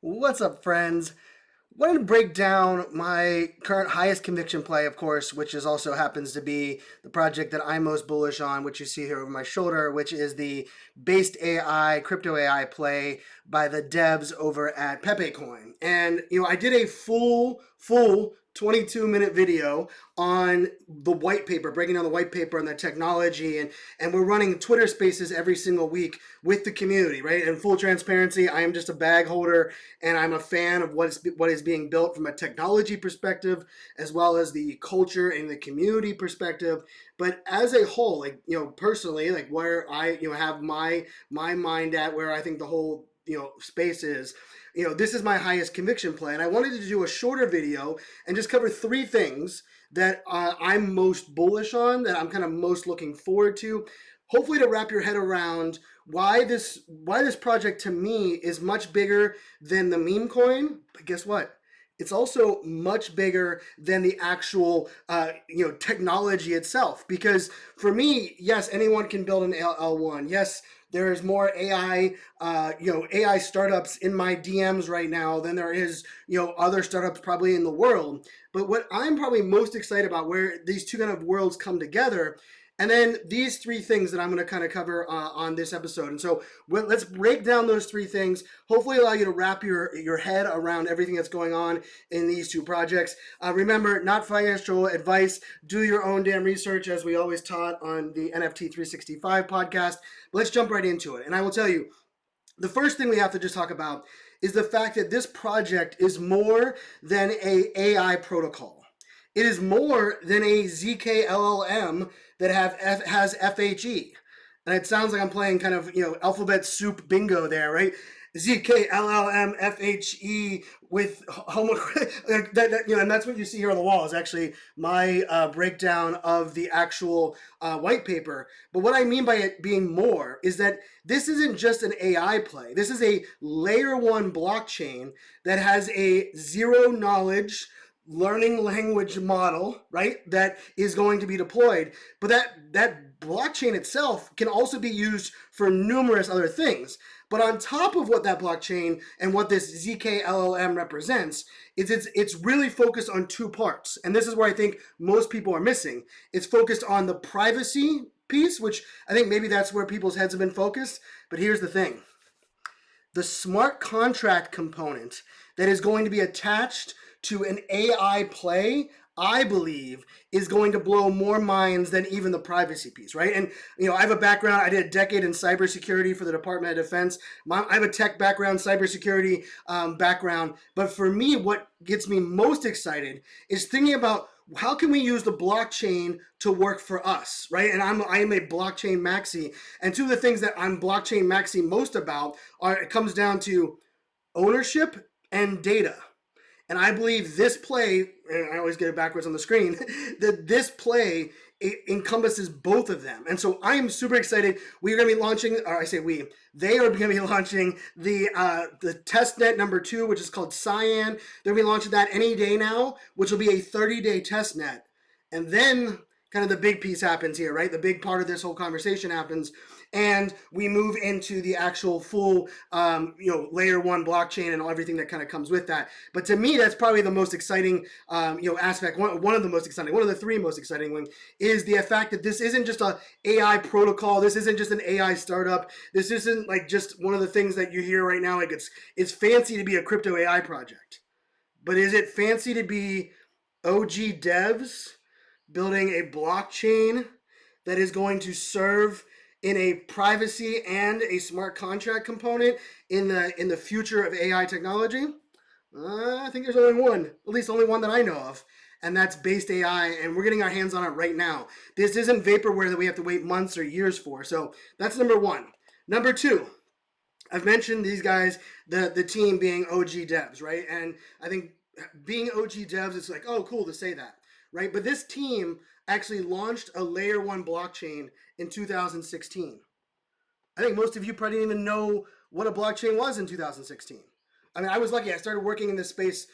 What's up, friends? Wanted to break down my current highest conviction play, of course, which is also happens to be the project that I'm most bullish on, which you see here over my shoulder, which is the based AI, crypto AI play by the devs over at Pepecoin. And I did a full 22-minute video on the white paper, breaking down the white paper and the technology, and we're running Twitter Spaces every single week with the community, right? And full transparency, I am just a bag holder, and I'm a fan of what is being built from a technology perspective, as well as the culture and the community perspective. But as a whole, personally, where I have my mind at, where I think the whole space is, this is my highest conviction play, and I wanted to do a shorter video and just cover three things that I'm most bullish on, that I'm kind of most looking forward to. Hopefully, to wrap your head around why this project to me is much bigger than the meme coin. But guess what? It's also much bigger than the actual technology itself. Because for me, yes, anyone can build an L1. Yes, there is more AI AI startups in my DMs right now than there is other startups probably in the world. But what I'm probably most excited about, where these two kind of worlds come together, and then these three things that I'm going to kind of cover on this episode. And so let's break down those three things, hopefully allow you to wrap your head around everything that's going on in these two projects. Remember, not financial advice. Do your own damn research, as we always taught on the NFT 365 podcast. But let's jump right into it. And I will tell you, the first thing we have to just talk about is the fact that this project is more than a AI protocol. It is more than a ZK LLM that has FHE. And it sounds like I'm playing kind of, alphabet soup bingo there, right? ZK LLM FHE with homo, and that's what you see here on the wall is actually my breakdown of the actual white paper. But what I mean by it being more is that this isn't just an AI play. This is a layer one blockchain that has a zero knowledge learning language model, right, that is going to be deployed. But that blockchain itself can also be used for numerous other things. But on top of what that blockchain and what this ZK LLM represents, it's really focused on two parts. And this is where I think most people are missing. It's focused on the privacy piece, which I think maybe that's where people's heads have been focused. But here's the thing. The smart contract component that is going to be attached to an AI play, I believe, is going to blow more minds than even the privacy piece, right? And, I have a background, I did a decade in cybersecurity for the Department of Defense. I have a tech background, cybersecurity background. But for me, what gets me most excited is thinking about how can we use the blockchain to work for us, right? And I am a blockchain maxi. And two of the things that I'm blockchain maxi most about it comes down to ownership and data. And I believe this play, and I always get it backwards on the screen, that this play encompasses both of them. And so I am super excited. We are going to be launching, or I say we, they are going to be launching the testnet number 2, which is called Cyan. They're going to be launching that any day now, which will be a 30-day testnet. And then kind of the big piece happens here, right? The big part of this whole conversation happens, and we move into the actual full, layer one blockchain and everything that kind of comes with that. But to me, that's probably the most exciting, aspect. One of the most exciting, one of the three most exciting ones is the fact that this isn't just a AI protocol. This isn't just an AI startup. This isn't like just one of the things that you hear right now. Like it's fancy to be a crypto AI project, but is it fancy to be OG devs building a blockchain that is going to serve in a privacy and a smart contract component in the future of AI technology? I think there's only one, at least only one that I know of, and that's BasedAI, and we're getting our hands on it right now. This isn't vaporware that we have to wait months or years for. So that's number one. Number two, I've mentioned these guys, the team being OG devs, right? And I think being OG devs, it's like, oh, cool to say that, right? But this team actually launched a layer one blockchain in 2016. I think most of you probably didn't even know what a blockchain was in 2016. I mean, I was lucky. I started working in this space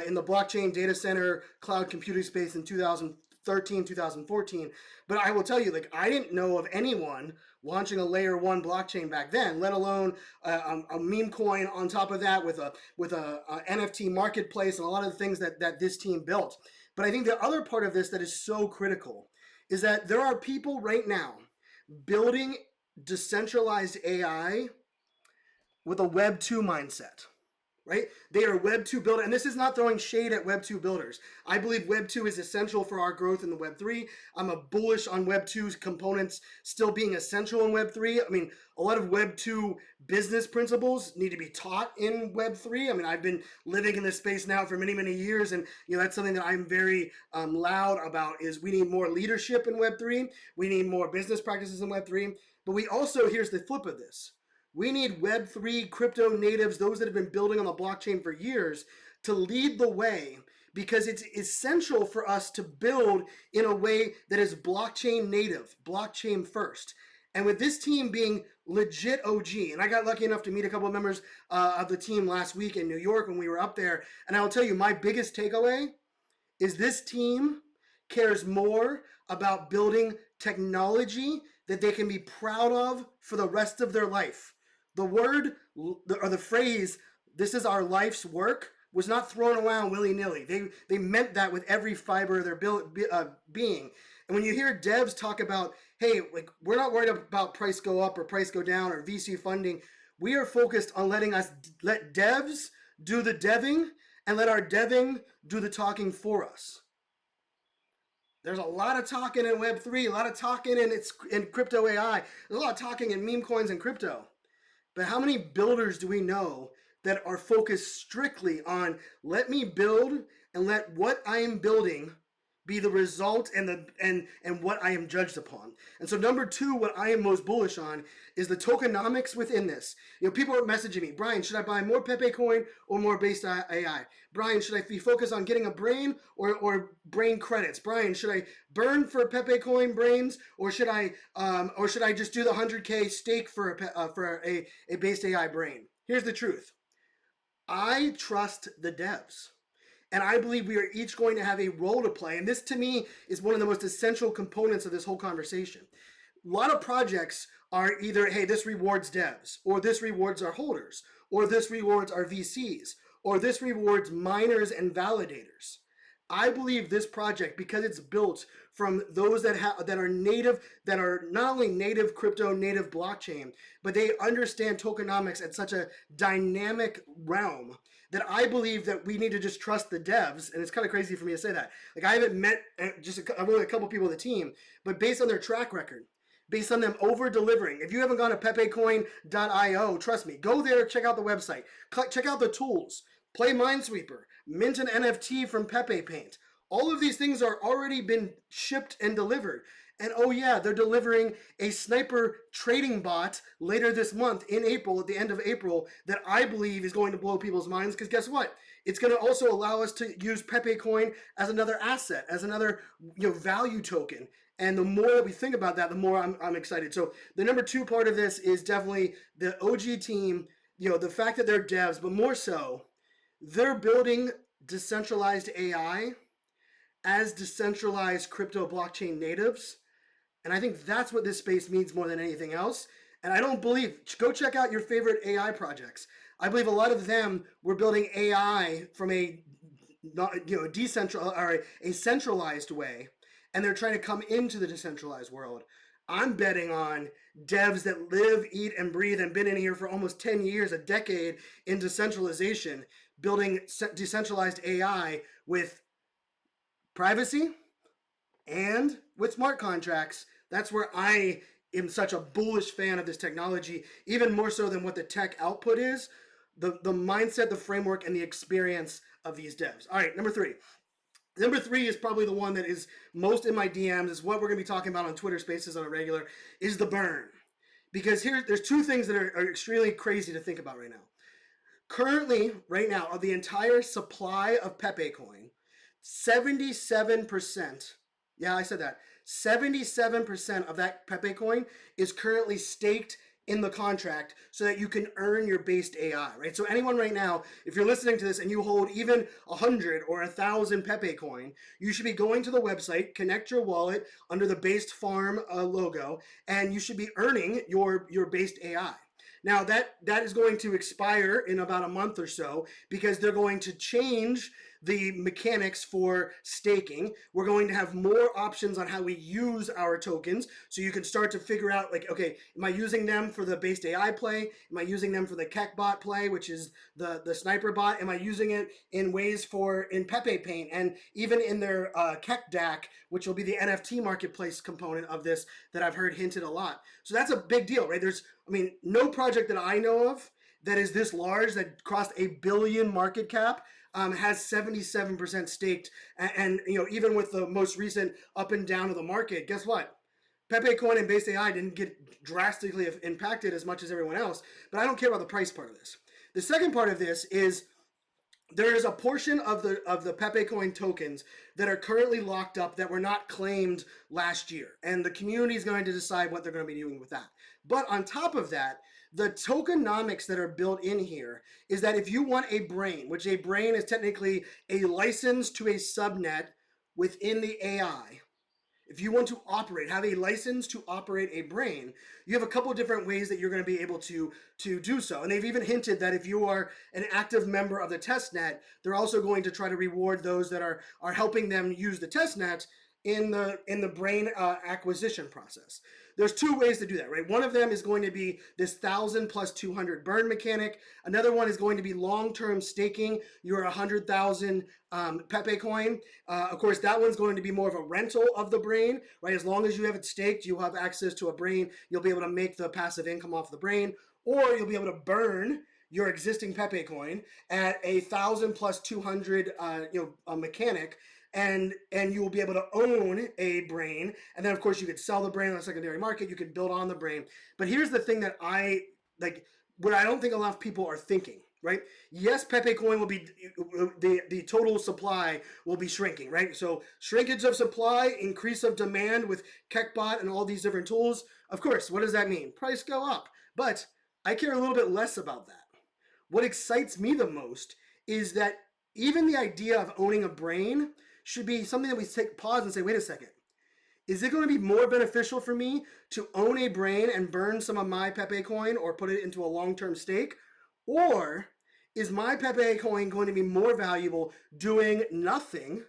in the blockchain data center cloud computing space in 2014 2013, 2014. But I will tell you, like, I didn't know of anyone launching a layer one blockchain back then, let alone a meme coin on top of that with a NFT marketplace and a lot of the things that this team built. But I think the other part of this that is so critical is that there are people right now building decentralized AI with a Web 2 mindset, right? They are Web 2 builders, and this is not throwing shade at Web 2 builders. I believe Web 2 is essential for our growth in the Web 3. I'm a bullish on Web 2's components still being essential in Web 3. I mean, a lot of Web 2 business principles need to be taught in Web 3. I mean, I've been living in this space now for many, many years, and that's something that I'm very loud about is we need more leadership in Web 3. We need more business practices in Web 3. But we also, here's the flip of this. We need Web3 crypto natives, those that have been building on the blockchain for years, to lead the way because it's essential for us to build in a way that is blockchain native, blockchain first. And with this team being legit OG, and I got lucky enough to meet a couple of members of the team last week in New York when we were up there, and I'll tell you, my biggest takeaway is this team cares more about building technology that they can be proud of for the rest of their life. The word or the phrase, this is our life's work, was not thrown around willy-nilly. They meant that with every fiber of their being. And when you hear devs talk about, hey, like we're not worried about price go up or price go down or VC funding, we are focused on let devs do the deving and let our deving do the talking for us. There's a lot of talking in Web3, a lot of talking in crypto AI, there's a lot of talking in meme coins and crypto. But how many builders do we know that are focused strictly on let me build and let what I am building be the result and what I am judged upon? And so number two, what I am most bullish on is the tokenomics within this. People are messaging me, Brian, should I buy more Pepecoin or more BasedAI? Brian, should I be focused on getting a brain or brain credits? Brian, should I burn for Pepecoin brains or should I just do the 100K stake for a BasedAI brain? Here's the truth. I trust the devs. And I believe we are each going to have a role to play. And this, to me, is one of the most essential components of this whole conversation. A lot of projects are either, hey, this rewards devs, or this rewards our holders, or this rewards our VCs, or this rewards miners and validators. I believe this project, because it's built from those that are native, that are not only native crypto, native blockchain, but they understand tokenomics at such a dynamic realm that I believe that we need to just trust the devs. And it's kind of crazy for me to say that. Like, I haven't met I've only a couple people on the team, but based on their track record, based on them over delivering. If you haven't gone to pepecoin.io, trust me, go there, check out the website, check out the tools, play Minesweeper, mint an NFT from Pepe Paint. All of these things are already been shipped and delivered. And oh yeah, they're delivering a sniper trading bot later this month in April, at the end of April, that I believe is going to blow people's minds. Because guess what? It's going to also allow us to use Pepecoin as another asset, as another value token. And the more that we think about that, the more I'm excited. So the number two part of this is definitely the OG team, the fact that they're devs, but more so, they're building decentralized AI as decentralized crypto blockchain natives. And I think that's what this space means more than anything else. And I don't believe, go check out your favorite AI projects. I believe a lot of them were building AI from a centralized way, and they're trying to come into the decentralized world. I'm betting on devs that live, eat, and breathe and been in here for almost 10 years, a decade in decentralization, building decentralized AI with privacy and with smart contracts. That's where I am such a bullish fan of this technology, even more so than what the tech output is, the mindset, the framework, and the experience of these devs. All right, number three. Number three is probably the one that is most in my DMs, is what we're going to be talking about on Twitter Spaces on a regular, is the burn. Because there's two things that are extremely crazy to think about right now. Currently, right now, of the entire supply of Pepecoin, 77%, yeah, I said that, 77% of that Pepecoin is currently staked in the contract so that you can earn your based AI, right? So anyone right now, if you're listening to this and you hold even 100 or 1,000 Pepecoin, you should be going to the website, connect your wallet under the based farm logo, and you should be earning your based AI. Now that is going to expire in about a month or so because they're going to change the mechanics for staking. We're going to have more options on how we use our tokens, so you can start to figure out, like, okay, am I using them for the based AI play? Am I using them for the Keck bot play, which is the sniper bot? Am I using it in ways in Pepe Paint and even in their Keck DAC, which will be the NFT marketplace component of this that I've heard hinted a lot. So that's a big deal, right? No project that I know of that is this large, that crossed $1 billion market cap, has 77% staked. And even with the most recent up and down of the market, guess what? Pepecoin and BasedAI didn't get drastically impacted as much as everyone else, but I don't care about the price part of this. The second part of this is there is a portion of the Pepecoin tokens that are currently locked up that were not claimed last year, and the community is going to decide what they're going to be doing with that. But on top of that, the tokenomics that are built in here is that if you want a brain, which a brain is technically a license to a subnet within the AI, if you want to have a license to operate a brain, you have a couple of different ways that you're going to be able to do so. And they've even hinted that if you are an active member of the testnet, they're also going to try to reward those that are helping them use the testnet in the brain acquisition process. There's two ways to do that, right? One of them is going to be this 1,000 plus 200 burn mechanic. Another one is going to be long-term staking your 100,000 Pepecoin. Of course, that one's going to be more of a rental of the brain, right? As long as you have it staked, you'll have access to a brain. You'll be able to make the passive income off the brain, or you'll be able to burn your existing Pepecoin at 1,000 plus 200 mechanic, and you will be able to own a brain. And then of course you could sell the brain on the secondary market. You could build on the brain. But here's the thing that I like, what I don't think a lot of people are thinking, right? Yes, Pepecoin will be, the total supply will be shrinking, right? So shrinkage of supply, increase of demand with Keckbot and all these different tools. Of course, what does that mean? Price go up. But I care a little bit less about that. What excites me the most is that even the idea of owning a brain should be something that we take pause and say, wait a second. Is it going to be more beneficial for me to own a brain and burn some of my Pepecoin or put it into a long-term stake? Or is my Pepecoin going to be more valuable doing nothing,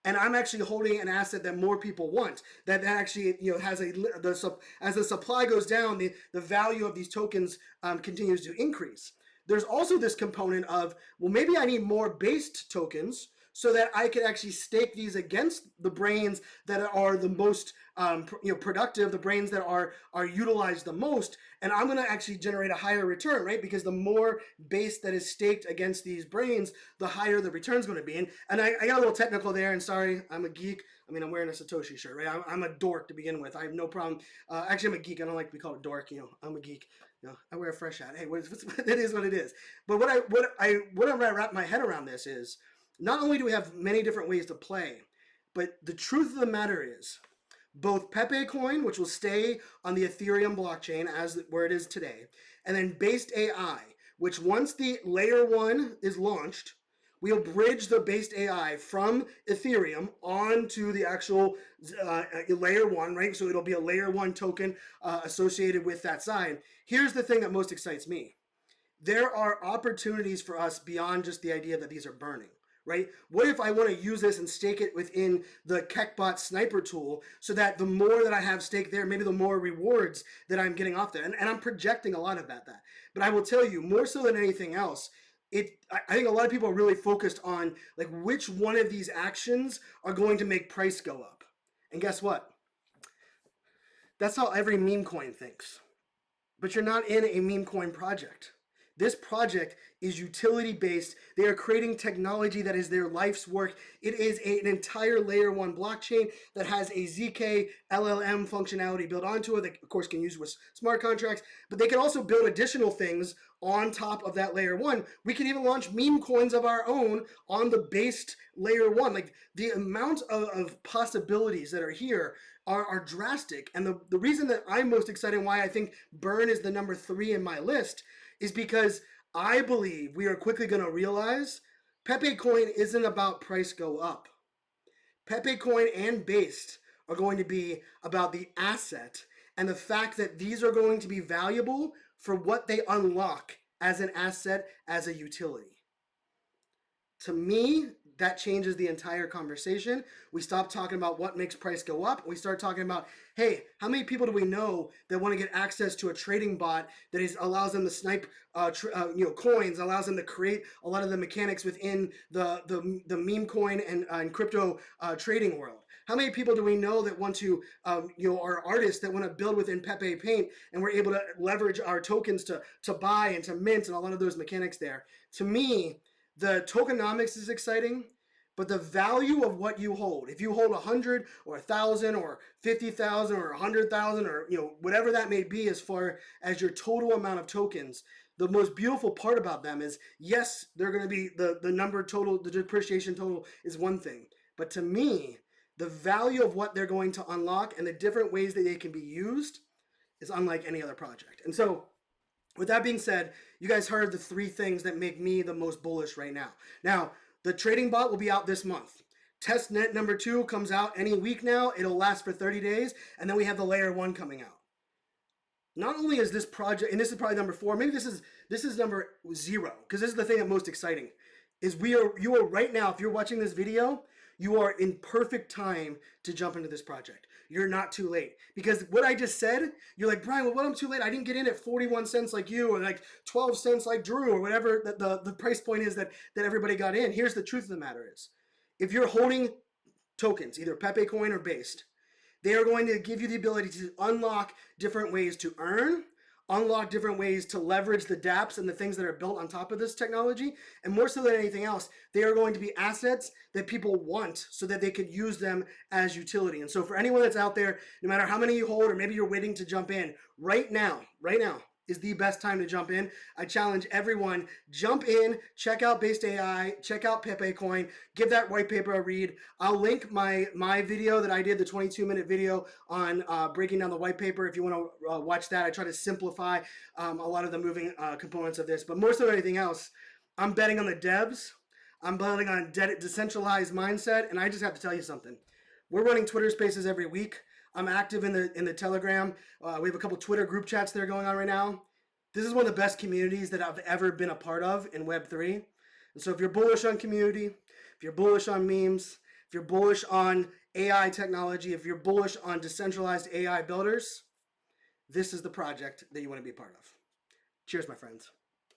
and I'm actually holding an asset that more people want, that actually has as the supply goes down, the value of these tokens continues to increase. There's also this component of, well, maybe I need more based tokens so that I can actually stake these against the brains that are the most productive, the brains that are utilized the most, and I'm going to actually generate a higher return, right? Because the more base that is staked against these brains, the higher the return is going to be. And I got a little technical there, and sorry, I'm a geek. I mean, I'm wearing a Satoshi shirt, right? I'm a dork to begin with. I have no problem. Actually, I'm a geek. I don't like to be called a dork. I'm a geek. I wear a fresh hat. Hey, it is what it is. But what I'm going to wrap my head around this is, not only do we have many different ways to play, but the truth of the matter is, both Pepecoin, which will stay on the Ethereum blockchain as where it is today, and then BasedAI, which once the layer 1 is launched, we'll bridge the BasedAI from Ethereum onto the actual layer 1, right? So it'll be a layer 1 token associated with that side. Here's the thing that most excites me. There are opportunities for us beyond just the idea that these are burning. Right? What if I want to use this and stake it within the Keckbot sniper tool so that the more that I have staked there, maybe the more rewards that I'm getting off there. And I'm projecting a lot of that. But I will tell you, more so than anything else, I think a lot of people are really focused on like which one of these actions are going to make price go up. And guess what? That's how every meme coin thinks. But you're not in a meme coin project. This project is utility-based. They are creating technology that is their life's work. It is an entire layer 1 blockchain that has a ZK LLM functionality built onto it that, of course, can use with smart contracts, but they can also build additional things on top of that layer 1. We can even launch meme coins of our own on the based layer 1. Like, the amount of possibilities that are here are drastic. And the reason that I'm most excited and why I think Burn is the number 3 in my list is because I believe we are quickly going to realize Pepecoin isn't about price go up. Pepecoin and Based are going to be about the asset and the fact that these are going to be valuable for what they unlock as an asset, as a utility. To me, that changes the entire conversation. We stop talking about what makes price go up. We start talking about, hey, how many people do we know that want to get access to a trading bot that allows them to snipe coins, allows them to create a lot of the mechanics within the meme coin and crypto trading world? How many people do we know that want to, are artists that want to build within Pepe Paint, and we're able to leverage our tokens to buy and to mint and a lot of those mechanics there? To me, the tokenomics is exciting, but the value of what you hold, if you hold 100 or 1,000 or 50,000 or 100,000 or whatever that may be as far as your total amount of tokens, the most beautiful part about them is, yes, they're going to be the number total, the depreciation total is one thing. But to me, the value of what they're going to unlock and the different ways that they can be used is unlike any other project. And so, with that being said, you guys heard the 3 things that make me the most bullish right now. Now, the trading bot will be out this month. Testnet number 2 comes out any week now. It'll last for 30 days. And then we have the layer 1 coming out. Not only is this project, and this is probably number 4, maybe this is number 0, because this is the thing that's most exciting, is you are right now, if you're watching this video, you are in perfect time to jump into this project. You're not too late. Because what I just said, you're like, Brian, well, what, I'm too late? I didn't get in at 41 cents like you, or like 12 cents like Drew, or whatever the price point is that everybody got in. Here's the truth of the matter is, if you're holding tokens, either Pepecoin or Based, they are going to give you the ability to unlock different ways to earn, unlock different ways to leverage the dApps and the things that are built on top of this technology. And more so than anything else, they are going to be assets that people want so that they could use them as utility. And so for anyone that's out there, no matter how many you hold, or maybe you're waiting to jump in, right now is the best time to jump in. I challenge everyone, jump in, check out BasedAI, check out Pepecoin, give that white paper a read. I'll link my video that I did, the 22-minute video on breaking down the white paper if you want to watch that. I try to simplify a lot of the moving components of this. But more so than anything else, I'm betting on the devs. I'm betting on decentralized mindset. And I just have to tell you something. We're running Twitter Spaces every week. I'm active in the Telegram. We have a couple Twitter group chats that are going on right now. This is one of the best communities that I've ever been a part of in Web3. And so if you're bullish on community, if you're bullish on memes, if you're bullish on AI technology, if you're bullish on decentralized AI builders, this is the project that you want to be a part of. Cheers, my friends.